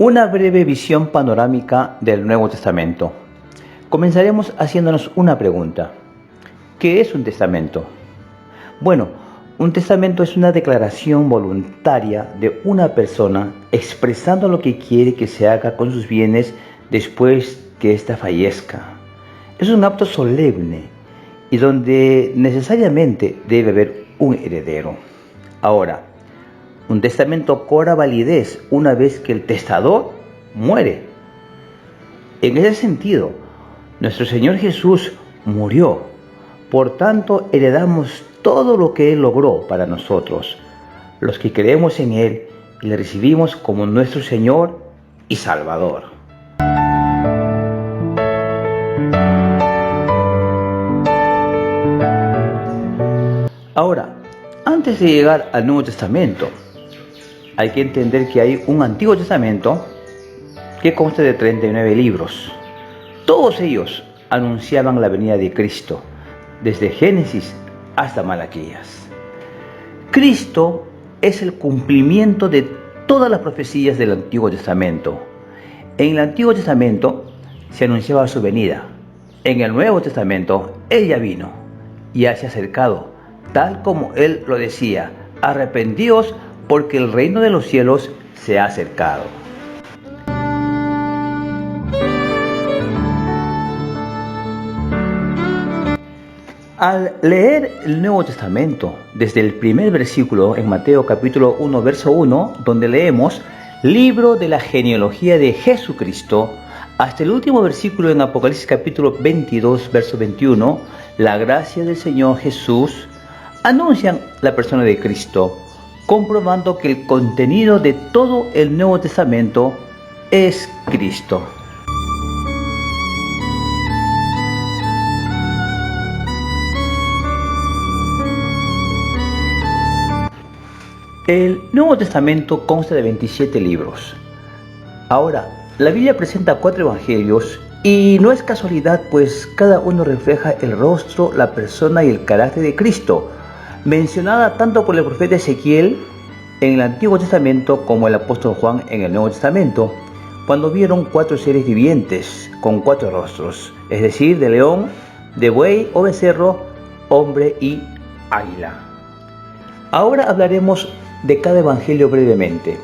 Una breve visión panorámica del Nuevo Testamento. Comenzaremos haciéndonos una pregunta. ¿Qué es un testamento? Bueno, un testamento es una declaración voluntaria de una persona expresando lo que quiere que se haga con sus bienes después que ésta fallezca. Es un acto solemne y donde necesariamente debe haber un heredero. Ahora, un testamento cobra validez una vez que el testador muere. En ese sentido, nuestro Señor Jesús murió. Por tanto, heredamos todo lo que Él logró para nosotros, los que creemos en Él y le recibimos como nuestro Señor y Salvador. Ahora, antes de llegar al Nuevo Testamento, hay que entender que hay un Antiguo Testamento que consta de 39 libros. Todos ellos anunciaban la venida de Cristo, desde Génesis hasta Malaquías. Cristo es el cumplimiento de todas las profecías del Antiguo Testamento. En el Antiguo Testamento se anunciaba su venida. En el Nuevo Testamento, Él ya vino, ya se ha acercado, tal como Él lo decía: arrepentíos porque el reino de los cielos se ha acercado. Al leer el Nuevo Testamento, desde el primer versículo en Mateo capítulo 1, verso 1, donde leemos libro de la genealogía de Jesucristo, hasta el último versículo en Apocalipsis capítulo 22, verso 21, la gracia del Señor Jesús, anuncian la persona de Cristo, comprobando que el contenido de todo el Nuevo Testamento es Cristo. El Nuevo Testamento consta de 27 libros. Ahora, la Biblia presenta 4 evangelios y no es casualidad, pues cada uno refleja el rostro, la persona y el carácter de Cristo, mencionada tanto por el profeta Ezequiel en el Antiguo Testamento como el apóstol Juan en el Nuevo Testamento, cuando vieron 4 seres vivientes con 4 rostros, es decir, de león, de buey o becerro, hombre y águila. Ahora hablaremos de cada evangelio brevemente.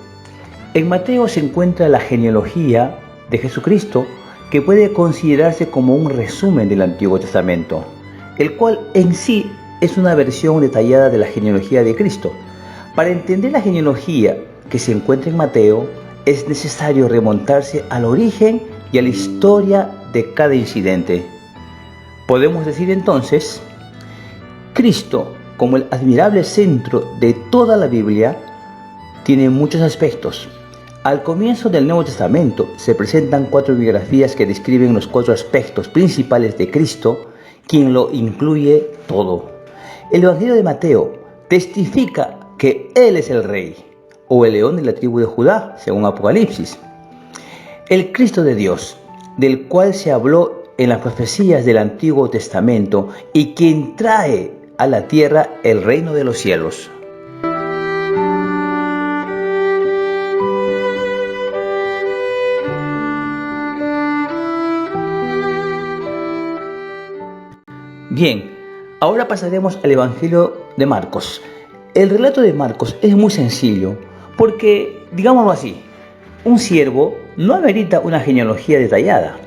En Mateo se encuentra la genealogía de Jesucristo, que puede considerarse como un resumen del Antiguo Testamento, el cual en sí es una versión detallada de la genealogía de Cristo. Para entender la genealogía que se encuentra en Mateo, es necesario remontarse al origen y a la historia de cada incidente. Podemos decir entonces, Cristo, como el admirable centro de toda la Biblia, tiene muchos aspectos. Al comienzo del Nuevo Testamento se presentan 4 biografías que describen los 4 aspectos principales de Cristo, quien lo incluye todo. El Evangelio de Mateo testifica que Él es el Rey, o el león de la tribu de Judá, según Apocalipsis. El Cristo de Dios, del cual se habló en las profecías del Antiguo Testamento y quien trae a la tierra el reino de los cielos. Bien, ahora pasaremos al Evangelio de Marcos. El relato de Marcos es muy sencillo porque, digámoslo así, un siervo no amerita una genealogía detallada.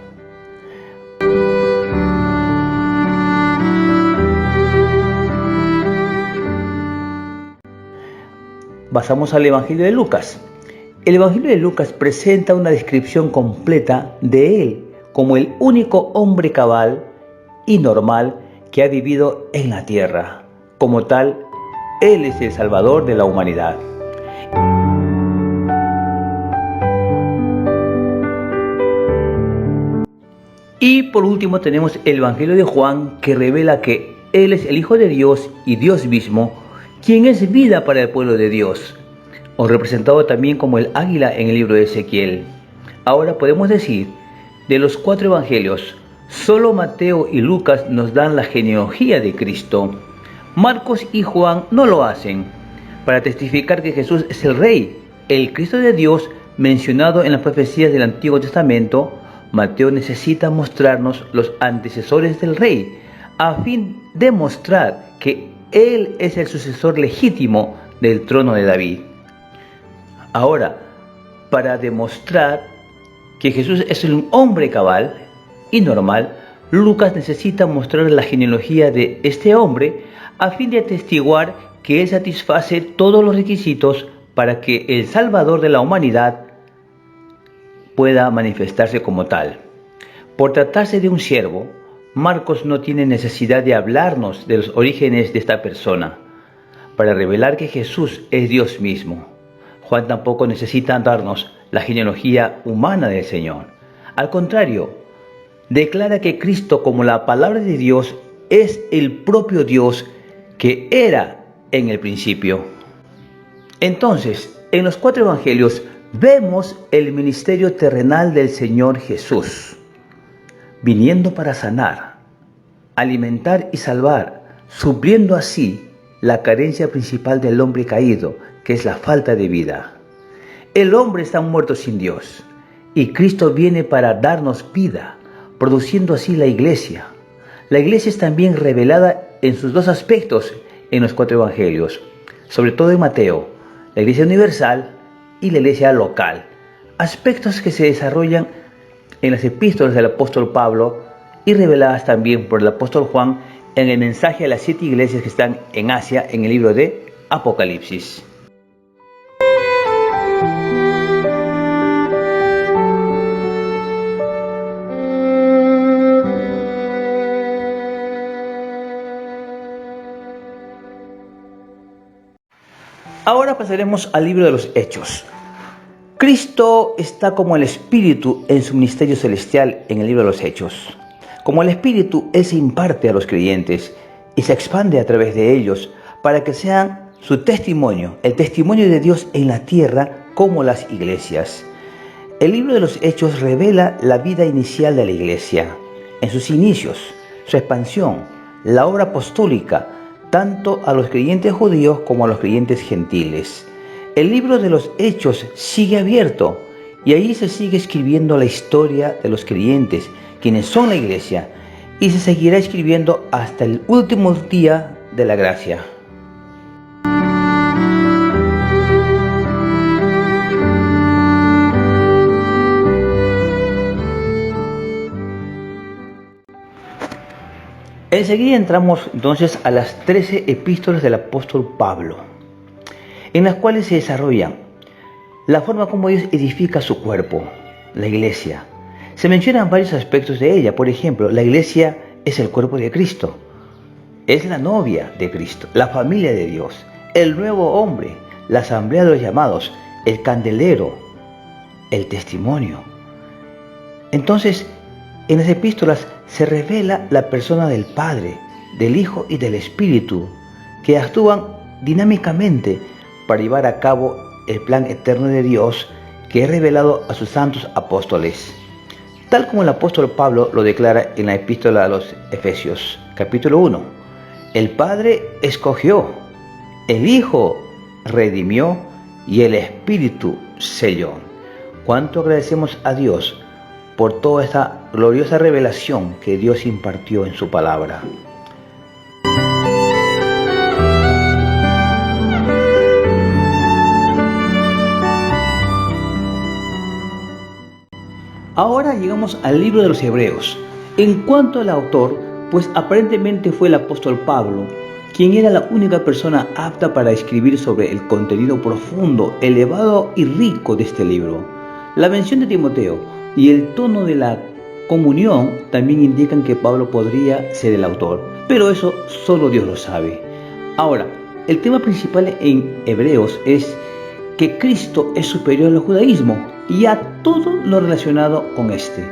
Pasamos al Evangelio de Lucas. El Evangelio de Lucas presenta una descripción completa de él como el único hombre cabal y normal que ha vivido en la tierra. Como tal, Él es el Salvador de la humanidad. Y por último tenemos el Evangelio de Juan, que revela que Él es el Hijo de Dios y Dios mismo, quien es vida para el pueblo de Dios, o representado también como el águila en el libro de Ezequiel. Ahora podemos decir, de los 4 evangelios, solo Mateo y Lucas nos dan la genealogía de Cristo. Marcos y Juan no lo hacen, para testificar que Jesús es el Rey, el Cristo de Dios, mencionado en las profecías del Antiguo Testamento, Mateo necesita mostrarnos los antecesores del rey, a fin de mostrar que él es el sucesor legítimo del trono de David. Ahora, para demostrar que Jesús es un hombre cabal y normal, Lucas necesita mostrar la genealogía de este hombre a fin de atestiguar que él satisface todos los requisitos para que el Salvador de la humanidad pueda manifestarse como tal. Por tratarse de un siervo, Marcos no tiene necesidad de hablarnos de los orígenes de esta persona para revelar que Jesús es Dios mismo. Juan tampoco necesita darnos la genealogía humana del Señor. Al contrario, declara que Cristo, como la palabra de Dios, es el propio Dios que era en el principio. Entonces, en los 4 evangelios vemos el ministerio terrenal del Señor Jesús, viniendo para sanar, alimentar y salvar, supliendo así la carencia principal del hombre caído, que es la falta de vida. El hombre está muerto sin Dios, y Cristo viene para darnos vida, produciendo así la iglesia. La iglesia es también revelada en sus 2 aspectos en los 4 evangelios, sobre todo en Mateo, la iglesia universal y la iglesia local, aspectos que se desarrollan en las epístolas del apóstol Pablo y reveladas también por el apóstol Juan en el mensaje a las 7 iglesias que están en Asia en el libro de Apocalipsis. Ahora pasaremos al libro de los Hechos. Cristo está como el Espíritu en su ministerio celestial en el libro de los Hechos. Como el Espíritu, Él se imparte a los creyentes y se expande a través de ellos para que sean su testimonio, el testimonio de Dios en la tierra como las iglesias. El libro de los Hechos revela la vida inicial de la iglesia, en sus inicios, su expansión, la obra apostólica, tanto a los creyentes judíos como a los creyentes gentiles. El libro de los Hechos sigue abierto y ahí se sigue escribiendo la historia de los creyentes, quienes son la iglesia, y se seguirá escribiendo hasta el último día de la gracia. Enseguida entramos entonces a las 13 epístolas del apóstol Pablo, en las cuales se desarrollan la forma como Dios edifica su cuerpo, la iglesia. Se mencionan varios aspectos de ella. Por ejemplo, la iglesia es el cuerpo de Cristo, es la novia de Cristo, la familia de Dios, el nuevo hombre, la asamblea de los llamados, el candelero, el testimonio. Entonces, en las epístolas se revela la persona del Padre, del Hijo y del Espíritu, que actúan dinámicamente para llevar a cabo el plan eterno de Dios que es revelado a sus santos apóstoles. Tal como el apóstol Pablo lo declara en la epístola a los Efesios, capítulo 1. El Padre escogió, el Hijo redimió y el Espíritu selló. ¿Cuánto agradecemos a Dios por toda esta gloriosa revelación que Dios impartió en su palabra? Ahora llegamos al libro de los Hebreos. En cuanto al autor, pues aparentemente fue el apóstol Pablo, quien era la única persona apta para escribir sobre el contenido profundo, elevado y rico de este libro. La mención de Timoteo y el tono de la comunión también indican que Pablo podría ser el autor, pero eso solo Dios lo sabe. Ahora, el tema principal en Hebreos es que Cristo es superior al judaísmo y a todo lo relacionado con este,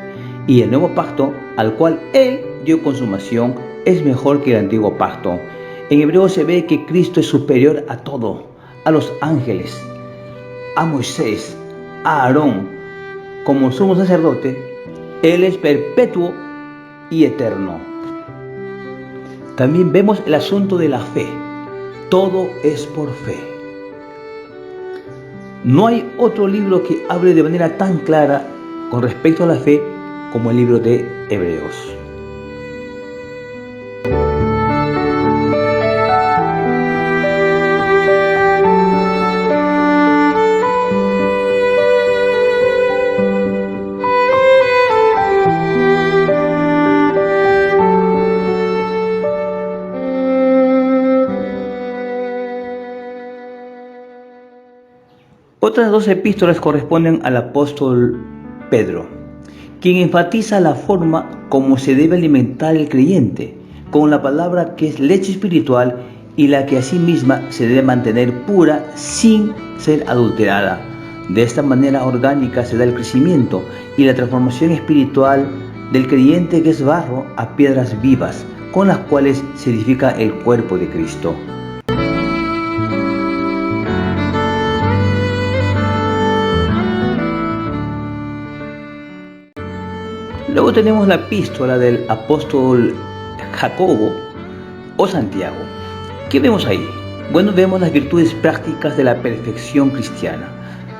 y el nuevo pacto al cual Él dio consumación es mejor que el antiguo pacto. En Hebreos se ve que Cristo es superior a todo, a los ángeles, a Moisés, a Aarón. Como sumo sacerdote, Él es perpetuo y eterno. También vemos el asunto de la fe. Todo es por fe. No hay otro libro que hable de manera tan clara con respecto a la fe como el libro de Hebreos. Otras dos epístolas corresponden al apóstol Pedro, quien enfatiza la forma como se debe alimentar el creyente, con la palabra que es leche espiritual y la que asimisma se debe mantener pura sin ser adulterada. De esta manera orgánica se da el crecimiento y la transformación espiritual del creyente, que es barro, a piedras vivas, con las cuales se edifica el cuerpo de Cristo. Luego tenemos la epístola del apóstol Jacobo o Santiago. ¿Qué vemos ahí? Bueno, vemos las virtudes prácticas de la perfección cristiana,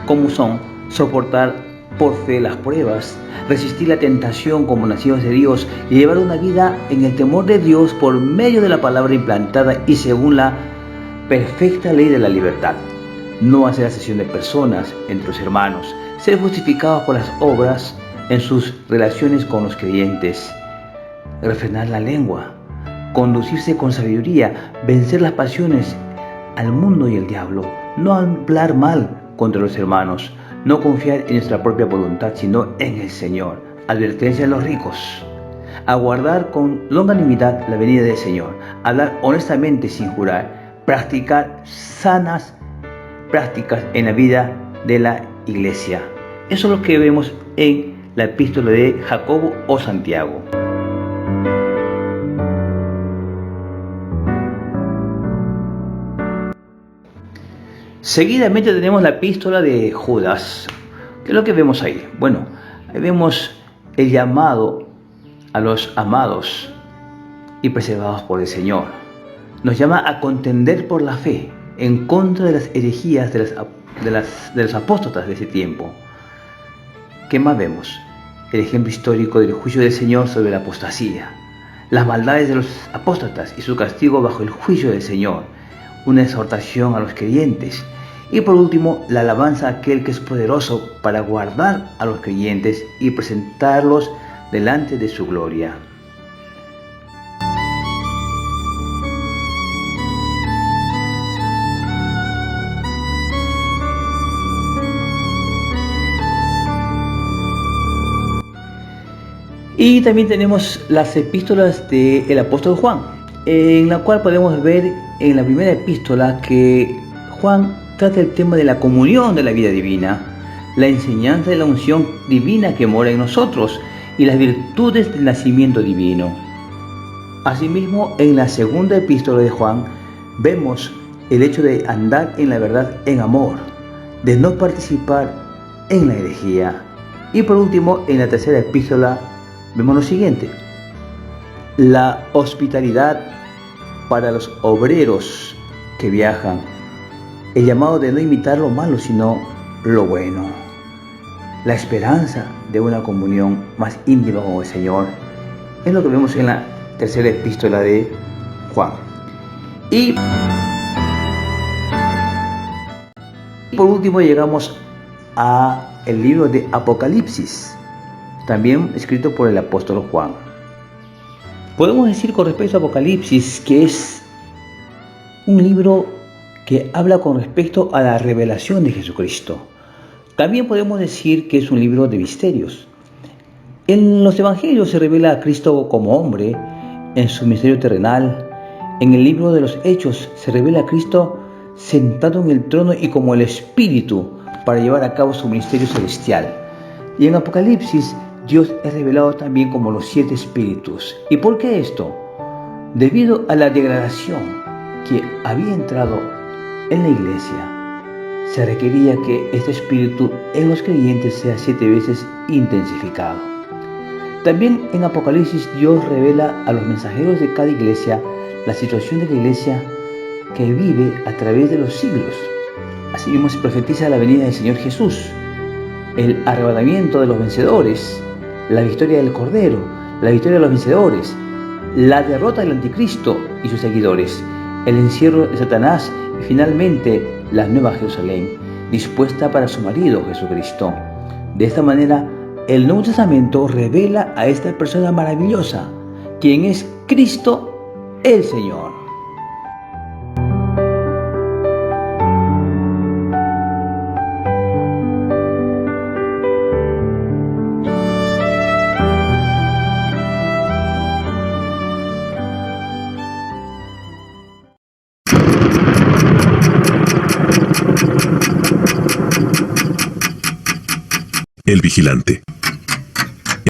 como son soportar por fe las pruebas, resistir la tentación como nacidos de Dios y llevar una vida en el temor de Dios por medio de la palabra implantada y según la perfecta ley de la libertad. No hacer acepción de personas entre los hermanos, ser justificados por las obras en sus relaciones con los creyentes, refrenar la lengua, conducirse con sabiduría, vencer las pasiones al mundo y el diablo, no hablar mal contra los hermanos, no confiar en nuestra propia voluntad, sino en el Señor, advertencia a los ricos, aguardar con longanimidad la venida del Señor, hablar honestamente sin jurar, practicar sanas prácticas en la vida de la iglesia. Eso es lo que vemos en la epístola de Jacobo o Santiago. Seguidamente tenemos la epístola de Judas. ¿Qué es lo que vemos ahí? Bueno, ahí vemos el llamado a los amados y preservados por el Señor. Nos llama a contender por la fe en contra de las herejías de los apóstatas de ese tiempo. ¿Qué más vemos? El ejemplo histórico del juicio del Señor sobre la apostasía, las maldades de los apóstatas y su castigo bajo el juicio del Señor, una exhortación a los creyentes y por último la alabanza a aquel que es poderoso para guardar a los creyentes y presentarlos delante de su gloria. Y también tenemos las epístolas del apóstol Juan, en la cual podemos ver en la primera epístola que Juan trata el tema de la comunión de la vida divina, la enseñanza de la unción divina que mora en nosotros y las virtudes del nacimiento divino. Asimismo, en la segunda epístola de Juan vemos el hecho de andar en la verdad en amor, de no participar en la herejía. Y por último, en la tercera epístola vemos lo siguiente: la hospitalidad para los obreros que viajan, el llamado de no imitar lo malo sino lo bueno, la esperanza de una comunión más íntima con el Señor. Es lo que vemos en la tercera epístola de Juan. Y por último llegamos a el libro de Apocalipsis, también escrito por el apóstol Juan. Podemos decir con respecto a Apocalipsis que es un libro que habla con respecto a la revelación de Jesucristo. También podemos decir que es un libro de misterios. En los evangelios se revela a Cristo como hombre en su misterio terrenal. En el libro de los Hechos se revela a Cristo sentado en el trono y como el Espíritu para llevar a cabo su ministerio celestial. Y en Apocalipsis Dios es revelado también como los 7 espíritus. ¿Y por qué esto? Debido a la degradación que había entrado en la iglesia, se requería que este espíritu en los creyentes sea 7 veces intensificado. También en Apocalipsis Dios revela a los mensajeros de cada iglesia la situación de la iglesia que vive a través de los siglos. Asimismo se profetiza la venida del Señor Jesús, el arrebatamiento de los vencedores, la victoria del Cordero, la victoria de los vencedores, la derrota del Anticristo y sus seguidores, el encierro de Satanás y finalmente la Nueva Jerusalén, dispuesta para su marido Jesucristo. De esta manera, el Nuevo Testamento revela a esta persona maravillosa, quien es Cristo el Señor. El Vigilante.